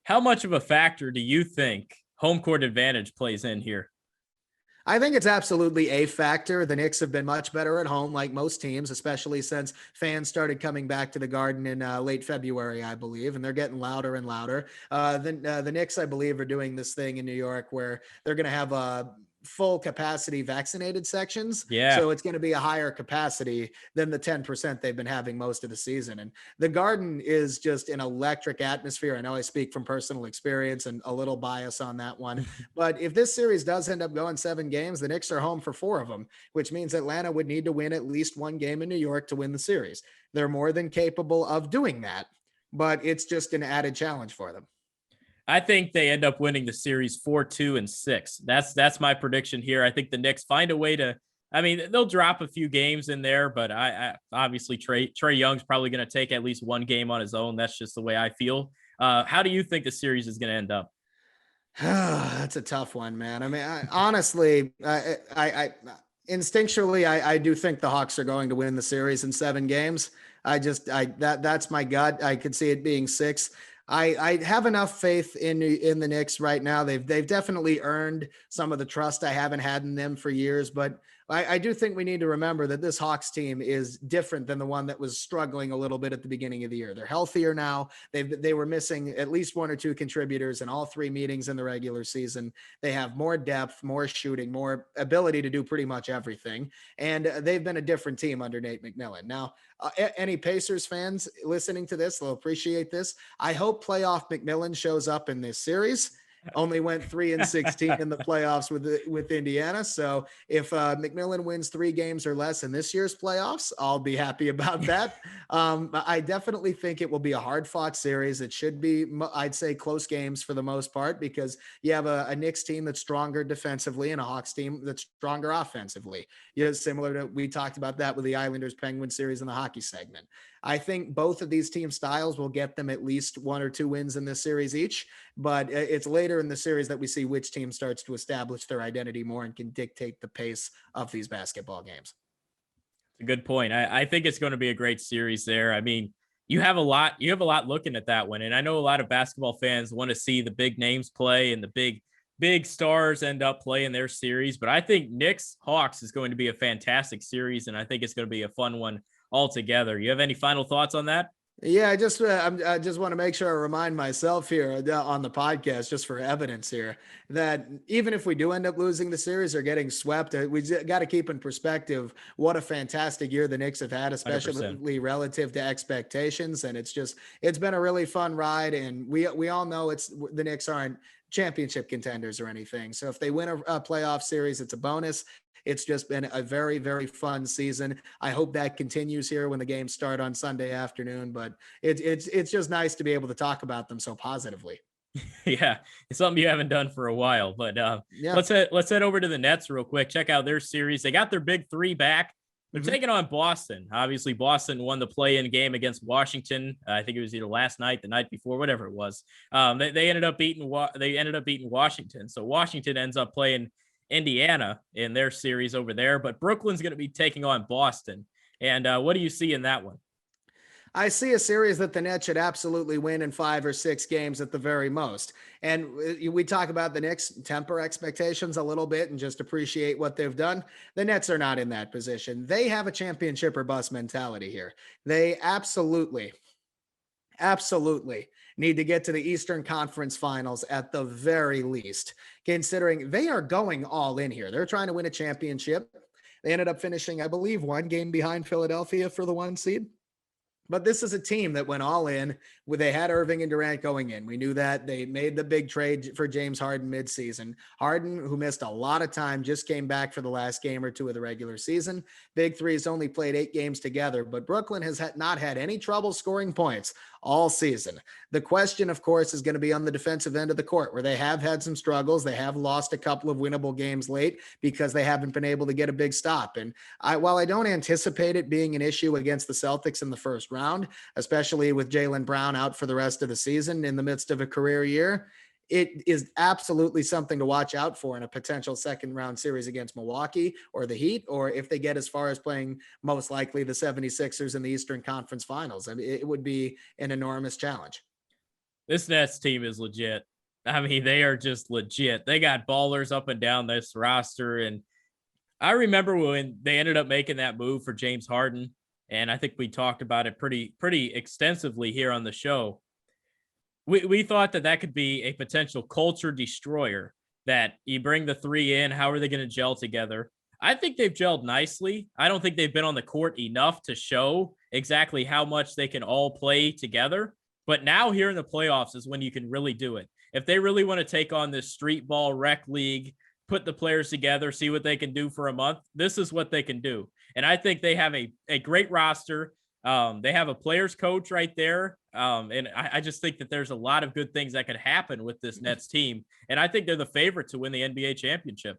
How much of a factor do you think home court advantage plays in here? I think it's absolutely a factor. The Knicks have been much better at home, like most teams, especially since fans started coming back to the Garden in late February, I believe, and they're getting louder and louder. The Knicks, I believe, are doing this thing in New York where they're going to have a full capacity vaccinated sections. Yeah. So it's going to be a higher capacity than the 10% they've been having most of the season. And the Garden is just an electric atmosphere. I know I speak from personal experience and a little bias on that one, but if this series does end up going 7 games, the Knicks are home for 4 of them, which means Atlanta would need to win at least 1 game in New York to win the series. They're more than capable of doing that, but it's just an added challenge for them. I think they end up winning the series 4-2 and 6. That's my prediction here. I think the Knicks find a way to. I mean, they'll drop a few games in there, but I obviously Trae Young's probably going to take at least 1 game on his own. That's just the way I feel. How do you think the series is going to end up? That's a tough one, man. I mean, honestly, I instinctually, I do think the Hawks are going to win the series in 7 games. That's my gut. I could see it being 6. I have enough faith in the Knicks right now. They've definitely earned some of the trust I haven't had in them for years, but I do think we need to remember that this Hawks team is different than the one that was struggling a little bit at the beginning of the year. They're healthier now. They were missing at least 1 or 2 contributors in all 3 meetings in the regular season. They have more depth, more shooting, more ability to do pretty much everything. And they've been a different team under Nate McMillan. Now, any Pacers fans listening to this, they'll appreciate this. I hope playoff McMillan shows up in this series. only went 3-16 in the playoffs with Indiana. So if McMillan wins 3 games or less in this year's playoffs, I'll be happy about that. I definitely think it will be a hard fought series. It should be, I'd say, close games for the most part, because you have a Knicks team that's stronger defensively and a Hawks team that's stronger offensively. Similar to, we talked about that with the Islanders Penguins series in the hockey segment. I think both of these team styles will get them at least 1 or 2 wins in this series each, but it's later in the series that we see which team starts to establish their identity more and can dictate the pace of these basketball games. A good point. I think it's going to be a great series there. I mean, you have a lot looking at that one. And I know a lot of basketball fans want to see the big names play and the big stars end up playing their series. But I think Knicks Hawks is going to be a fantastic series. And I think it's going to be a fun one altogether. You have any final thoughts on that? Yeah, I just want to make sure I remind myself here on the podcast, just for evidence here, that even if we do end up losing the series or getting swept, we got to keep in perspective what a fantastic year the Knicks have had, especially 100%. Relative to expectations. And it's been a really fun ride. And we all know the Knicks aren't championship contenders or anything. So if they win a playoff series, it's a bonus. It's just been a very, very fun season. I hope that continues here when the games start on Sunday afternoon, but it's just nice to be able to talk about them so positively. Yeah, it's something you haven't done for a while, but yeah. Let's head over to the Nets real quick. Check out their series. They got their big 3 back. They're taking on Boston. Obviously, Boston won the play-in game against Washington. I think it was either last night, the night before, whatever it was. They ended up beating Washington. So Washington ends up playing Indiana in their series over there, but Brooklyn's going to be taking on Boston. And what do you see in that one? I see a series that the Nets should absolutely win in 5 or 6 games at the very most. And we talk about the Knicks temper expectations a little bit and just appreciate what they've done. The Nets are not in that position. They have a championship or bust mentality here. They absolutely need to get to the Eastern Conference Finals at the very least, considering they are going all in here. They're trying to win a championship. They ended up finishing, I believe, 1 game behind Philadelphia for the 1 seed. But this is a team that went all in. They had Irving and Durant going in. We knew that. They made the big trade for James Harden midseason. Harden, who missed a lot of time, just came back for the last game or 2 of the regular season. Big Three's only played 8 games together, but Brooklyn has not had any trouble scoring points all season. The question, of course, is going to be on the defensive end of the court, where they have had some struggles. They have lost a couple of winnable games late because they haven't been able to get a big stop. And while I don't anticipate it being an issue against the Celtics in the first round, especially with Jaylen Brown out for the rest of the season in the midst of a career year, it is absolutely something to watch out for in a potential second round series against Milwaukee or the Heat, or if they get as far as playing most likely the 76ers in the Eastern Conference Finals. I mean, it would be an enormous challenge. This Nets team is legit. I mean, they are just legit. They got ballers up and down this roster. And I remember when they ended up making that move for James Harden, and I think we talked about it pretty extensively here on the show. We thought that could be a potential culture destroyer, that you bring the 3 in. How are they going to gel together? I think they've gelled nicely. I don't think they've been on the court enough to show exactly how much they can all play together. But now here in the playoffs is when you can really do it. If they really want to take on this street ball rec league, put the players together, see what they can do for a month, this is what they can do. And I think they have a great roster. They have a players coach right there. And I just think that there's a lot of good things that could happen with this Nets team. And I think they're the favorite to win the NBA championship.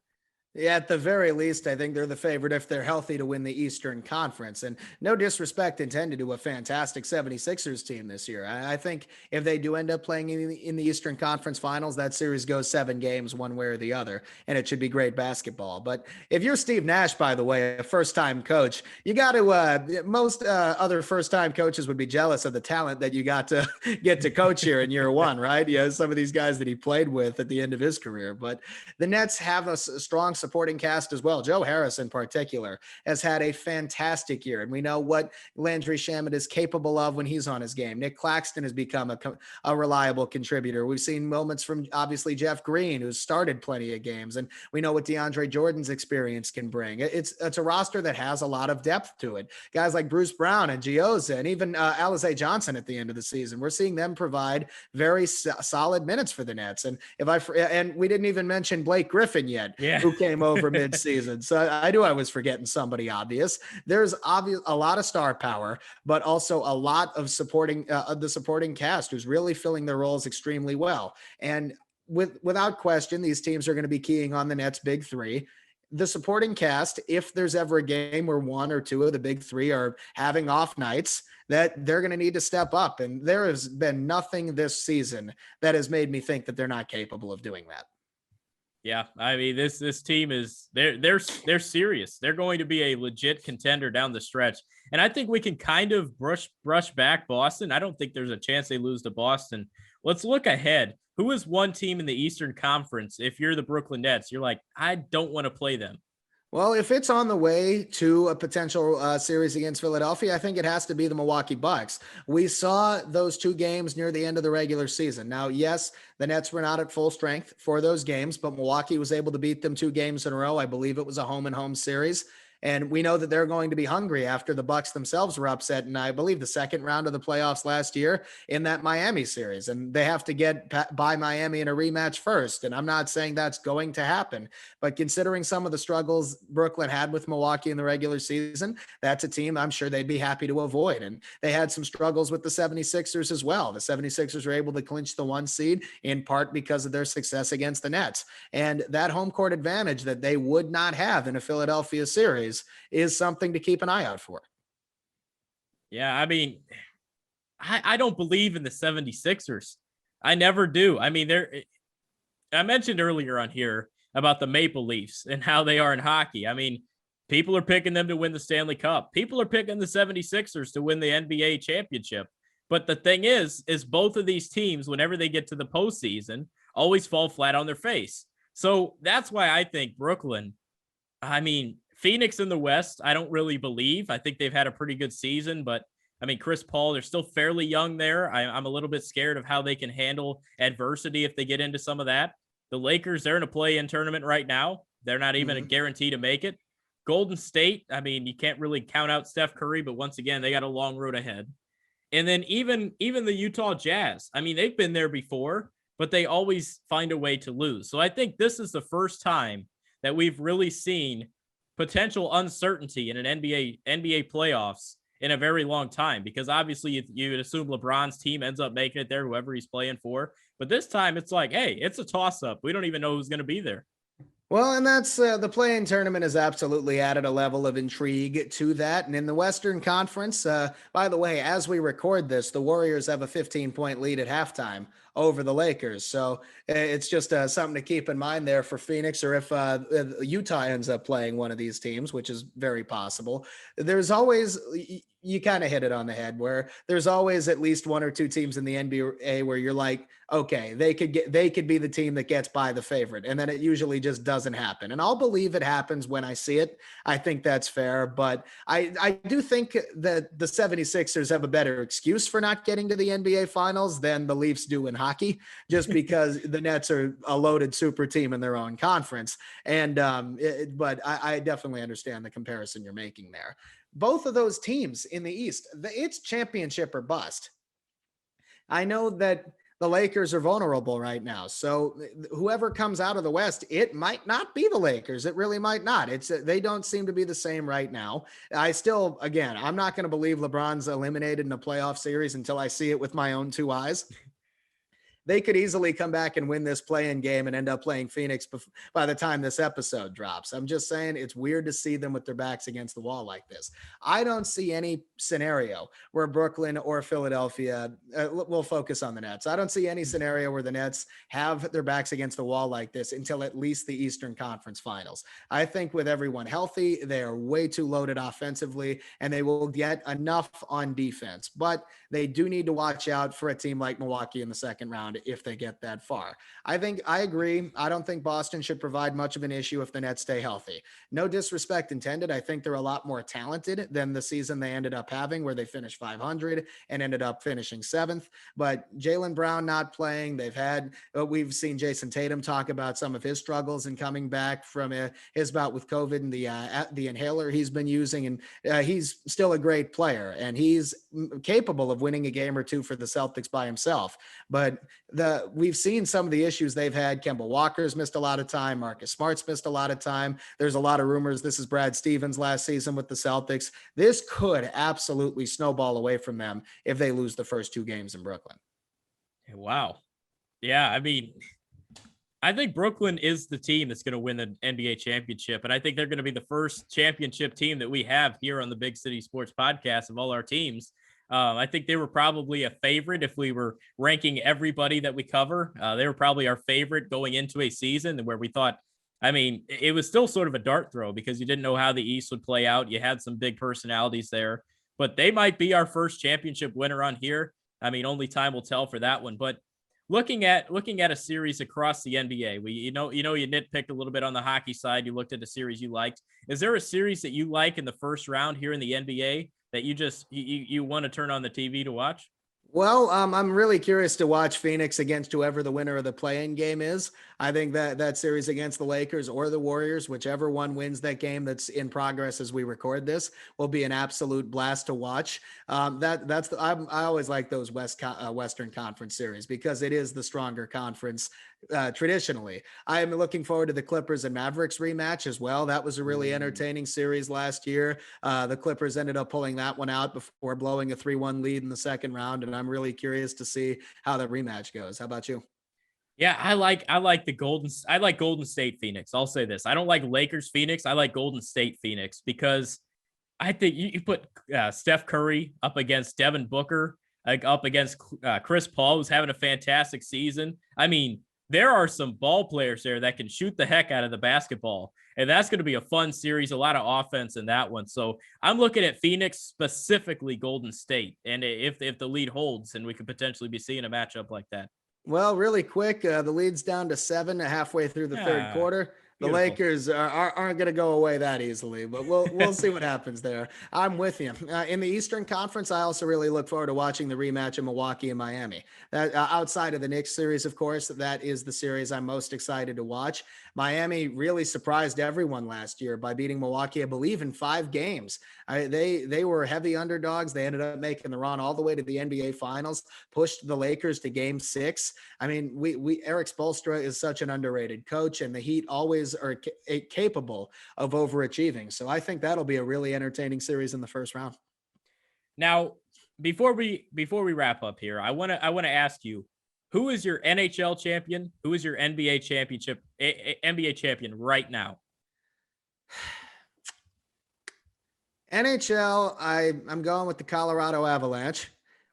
Yeah, at the very least, I think they're the favorite if they're healthy to win the Eastern Conference. And no disrespect intended to a fantastic 76ers team this year. I think if they do end up playing in the Eastern Conference Finals, that series goes 7 games one way or the other, and it should be great basketball. But if you're Steve Nash, by the way, a first-time coach, you got to most other first-time coaches would be jealous of the talent that you got to get to coach here in year 1, right? Yeah, some of these guys that he played with at the end of his career. But the Nets have a strong supporting cast as well. Joe Harris in particular has had a fantastic year, and we know what Landry Shamet is capable of when he's on his game. Nick Claxton has become a reliable contributor. We've seen moments from obviously Jeff Green, who's started plenty of games, and we know what DeAndre Jordan's experience can bring. It's a roster that has a lot of depth to it. Guys like Bruce Brown and Gioza and even Alize Johnson at the end of the season, we're seeing them provide very solid minutes for the Nets. And and we didn't even mention Blake Griffin yet, who came over midseason. So I knew I was forgetting somebody obvious. There's a lot of star power, but also a lot of supporting the supporting cast who's really filling their roles extremely well. And without question, these teams are going to be keying on the Nets' big three. The supporting cast, if there's ever a game where one or two of the big three are having off nights, that they're going to need to step up. And there has been nothing this season that has made me think that they're not capable of doing that. Yeah, I mean, this team is they're serious. They're going to be a legit contender down the stretch. And I think we can kind of brush back Boston. I don't think there's a chance they lose to Boston. Let's look ahead. Who is one team in the Eastern Conference? If you're the Brooklyn Nets, you're like, I don't want to play them. Well, if it's on the way to a potential series against Philadelphia, I think it has to be the Milwaukee Bucks. We saw those two games near the end of the regular season. Now, yes, the Nets were not at full strength for those games, but Milwaukee was able to beat them 2 games in a row. I believe it was a home-and-home series. And we know that they're going to be hungry after the Bucks themselves were upset in, I believe, the second round of the playoffs last year in that Miami series. And they have to get by Miami in a rematch first. And I'm not saying that's going to happen, but considering some of the struggles Brooklyn had with Milwaukee in the regular season, that's a team I'm sure they'd be happy to avoid. And they had some struggles with the 76ers as well. The 76ers were able to clinch the 1 seed in part because of their success against the Nets. And that home court advantage that they would not have in a Philadelphia series is something to keep an eye out for. Yeah, I mean, I don't believe in the 76ers. I never do. I mean, I mentioned earlier on here about the Maple Leafs and how they are in hockey. I mean, people are picking them to win the Stanley Cup. People are picking the 76ers to win the NBA championship. But the thing is both of these teams, whenever they get to the postseason, always fall flat on their face. So that's why I think Brooklyn, I mean, Phoenix in the West, I don't really believe. I think they've had a pretty good season, but I mean, Chris Paul, they're still fairly young there. I'm a little bit scared of how they can handle adversity if they get into some of that. The Lakers, they're in a play-in tournament right now. They're not even a guarantee to make it. Golden State, I mean, you can't really count out Steph Curry, but once again, they got a long road ahead. And then even the Utah Jazz, I mean, they've been there before, but they always find a way to lose. So I think this is the first time that we've really seen potential uncertainty in an NBA playoffs in a very long time, because obviously you would assume LeBron's team ends up making it there, whoever he's playing for. But this time it's like, hey, it's a toss up. We don't even know who's going to be there. Well, and that's the play-in tournament has absolutely added a level of intrigue to that. And in the Western Conference, by the way, as we record this, the Warriors have a 15-point lead at halftime over the Lakers. So it's just something to keep in mind there for Phoenix, or if Utah ends up playing one of these teams, which is very possible. There's always, you kind of hit it on the head, where there's always at least 1 or 2 teams in the NBA where you're like, okay, they could be the team that gets by the favorite. And then it usually just doesn't happen. And I'll believe it happens when I see it. I think that's fair. But I do think that the 76ers have a better excuse for not getting to the NBA finals than the Leafs do in hockey, just because the Nets are a loaded super team in their own conference. And, but I definitely understand the comparison you're making there. Both of those teams in the East, it's championship or bust. I know that the Lakers are vulnerable right now. So whoever comes out of the West, it might not be the Lakers. It really might not. They don't seem to be the same right now. Again, I'm not going to believe LeBron's eliminated in a playoff series until I see it with my own 2 eyes. They could easily come back and win this play-in game and end up playing Phoenix by the time this episode drops. I'm just saying it's weird to see them with their backs against the wall like this. I don't see any scenario where Brooklyn or Philadelphia, we'll focus on the Nets. I don't see any scenario where the Nets have their backs against the wall like this until at least the Eastern Conference Finals. I think with everyone healthy, they are way too loaded offensively, and they will get enough on defense. But they do need to watch out for a team like Milwaukee in the second round round if they get that far. I agree. I don't think Boston should provide much of an issue if the Nets stay healthy. No disrespect intended. I think they're a lot more talented than the season they ended up having, where they finished 500 and ended up finishing 7th. But Jaylen Brown not playing, we've seen Jason Tatum talk about some of his struggles in coming back from his bout with COVID and the inhaler he's been using. And he's still a great player, and he's capable of winning a game or two for the Celtics by himself. But we've seen some of the issues they've had. Kemba Walker's missed a lot of time. Marcus Smart's missed a lot of time. There's a lot of rumors this is Brad Stevens last season with the Celtics. This could absolutely snowball away from them if they lose the first 2 games in Brooklyn. Wow. Yeah, I mean, I think Brooklyn is the team that's going to win the NBA championship. And I think they're going to be the first championship team that we have here on the Big City Sports Podcast of all our teams. I think they were probably a favorite if we were ranking everybody that we cover. They were probably our favorite going into a season where we thought, I mean, it was still sort of a dart throw because you didn't know how the East would play out. You had some big personalities there, but they might be our first championship winner on here. I mean, only time will tell for that one. But looking at a series across the NBA, you nitpicked a little bit on the hockey side. You looked at a series you liked. Is there a series that you like in the first round here in the NBA that you want to turn on the TV to watch? Well, I'm really curious to watch Phoenix against whoever the winner of the play-in game is. I think that series against the Lakers or the Warriors, whichever one wins that game that's in progress as we record this, will be an absolute blast to watch. I always like those Western Conference series because it is the stronger conference. Traditionally, I am looking forward to the Clippers and Mavericks rematch as well. That was a really entertaining series last year. The Clippers ended up pulling that one out before blowing a 3-1 lead in the second round, and I'm really curious to see how the rematch goes. How about you? Yeah, I like Golden State Phoenix. I'll say this. I don't like Lakers Phoenix. I like Golden State Phoenix because I think you put Steph Curry up against Devin Booker, up against Chris Paul, who's having a fantastic season. I mean, there are some ball players there that can shoot the heck out of the basketball. And that's going to be a fun series, a lot of offense in that one. So I'm looking at Phoenix, specifically Golden State. And if the lead holds, and we could potentially be seeing a matchup like that. Well, really quick, the lead's down to 7 halfway through the third quarter. The Beautiful. Lakers aren't going to go away that easily, but we'll see what happens there. I'm with you. In the Eastern Conference, I also really look forward to watching the rematch of Milwaukee and Miami. That outside of the Knicks series, of course, that is the series I'm most excited to watch. Miami really surprised everyone last year by beating Milwaukee, I believe, in 5 games. They were heavy underdogs. They ended up making the run all the way to the NBA Finals, pushed the Lakers to Game 6. I mean, Eric Spoelstra is such an underrated coach, and the Heat always are capable of overachieving. So I think that'll be a really entertaining series in the first round. Now, before we wrap up here, I want to ask you, who is your NHL champion? Who is your NBA championship NBA champion right now? NHL, I'm going with the Colorado Avalanche.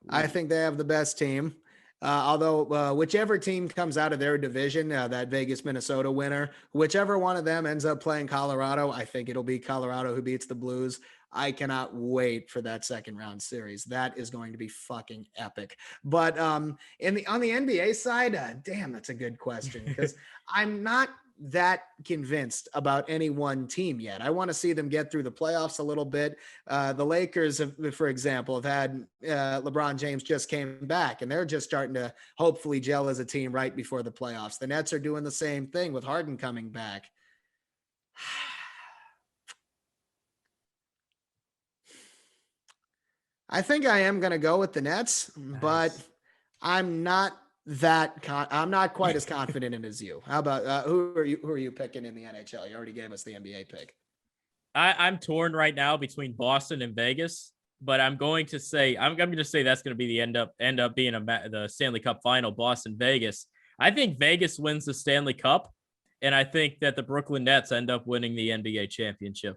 I think they have the best team. Although whichever team comes out of their division, that Vegas, Minnesota winner, whichever one of them ends up playing Colorado, I think it'll be Colorado who beats the Blues. I cannot wait for that second round series. That is going to be fucking epic. But on the NBA side, damn, that's a good question because I'm not that convinced about any one team yet. I want to see them get through the playoffs a little bit. The Lakers, for example, have had LeBron James just came back, and they're just starting to hopefully gel as a team right before the playoffs. The Nets are doing the same thing with Harden coming back. I think I am going to go with the Nets, but I'm not quite as confident in as you. How about who are you picking in the NHL? You already gave us the NBA pick. I'm torn right now between Boston and Vegas, but I'm going to say that's going to be the end up being the Stanley Cup final, Boston Vegas. I think Vegas wins the Stanley Cup, and I think that the Brooklyn Nets end up winning the NBA championship.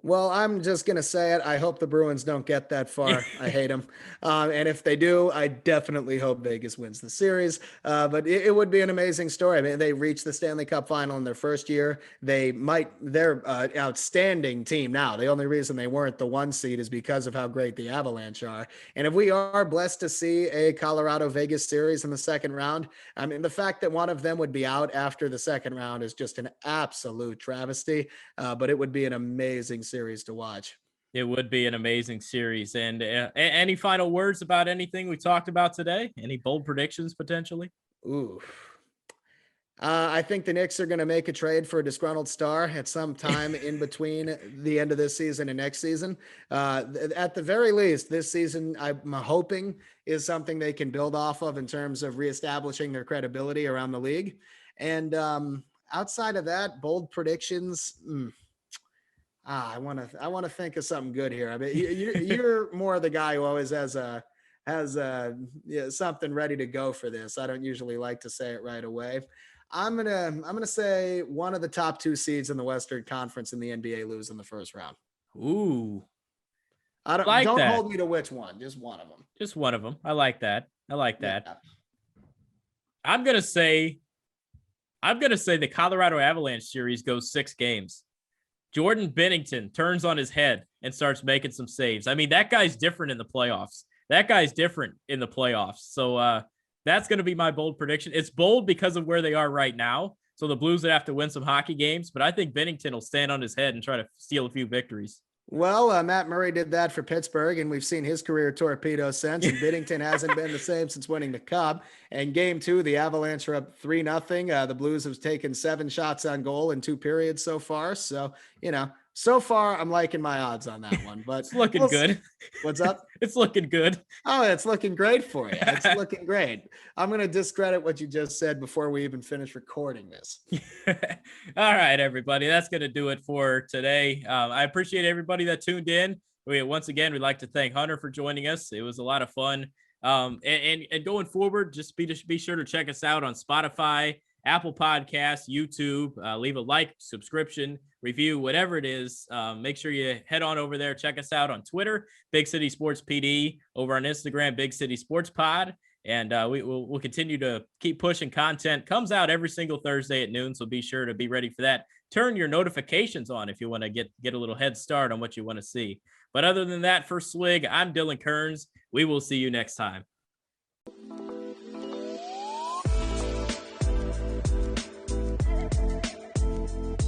Well, I'm just going to say it. I hope the Bruins don't get that far. I hate them. And if they do, I definitely hope Vegas wins the series. But it would be an amazing story. I mean, they reached the Stanley Cup final in their first year. They're outstanding team now. The only reason they weren't the 1 seed is because of how great the Avalanche are. And if we are blessed to see a Colorado Vegas series in the second round, I mean, the fact that one of them would be out after the second round is just an absolute travesty. But it would be an amazing series to watch. It would be an amazing series. And any final words about anything we talked about today? Any bold predictions potentially? Ooh. I think the Knicks are going to make a trade for a disgruntled star at some time in between the end of this season and next season. At the very least, this season, I'm hoping is something they can build off of in terms of reestablishing their credibility around the league. And outside of that, bold predictions. I want to think of something good here. I mean, you're more the guy who always has something ready to go for this. I don't usually like to say it right away. I'm gonna say one of the top 2 seeds in the Western Conference in the NBA lose in the first round. Ooh, Don't that. hold me to which one, just one of them. Just one of them. I like that. Yeah. I'm gonna say the Colorado Avalanche series goes 6 games. Jordan Binnington turns on his head and starts making some saves. I mean, that guy's different in the playoffs. So that's going to be my bold prediction. It's bold because of where they are right now. So the Blues would have to win some hockey games, but I think Binnington will stand on his head and try to steal a few victories. Well, Matt Murray did that for Pittsburgh, and we've seen his career torpedo since. And Binnington hasn't been the same since winning the Cup. And game 2, the Avalanche are up 3-0. The Blues have taken 7 shots on goal in 2 periods so far. So, so far I'm liking my odds on that one. But it's looking good. What's up? It's looking good. Oh, it's looking great for you. It's looking great. I'm going to discredit what you just said before we even finish recording this. All right, everybody. That's going to do it for today. I appreciate everybody that tuned in. Once again, we'd like to thank Hunter for joining us. It was a lot of fun. And going forward, just be sure to check us out on Spotify, Apple Podcasts, YouTube. Leave a like, subscription, review, whatever it is. Make sure you head on over there. Check us out on Twitter, Big City Sports PD, over on Instagram, Big City Sports Pod. And we'll continue to keep pushing content. Comes out every single Thursday at noon, so be sure to be ready for that. Turn your notifications on if you want to get a little head start on what you want to see. But other than that, for Swig, I'm Dylan Kearns. We will see you next time.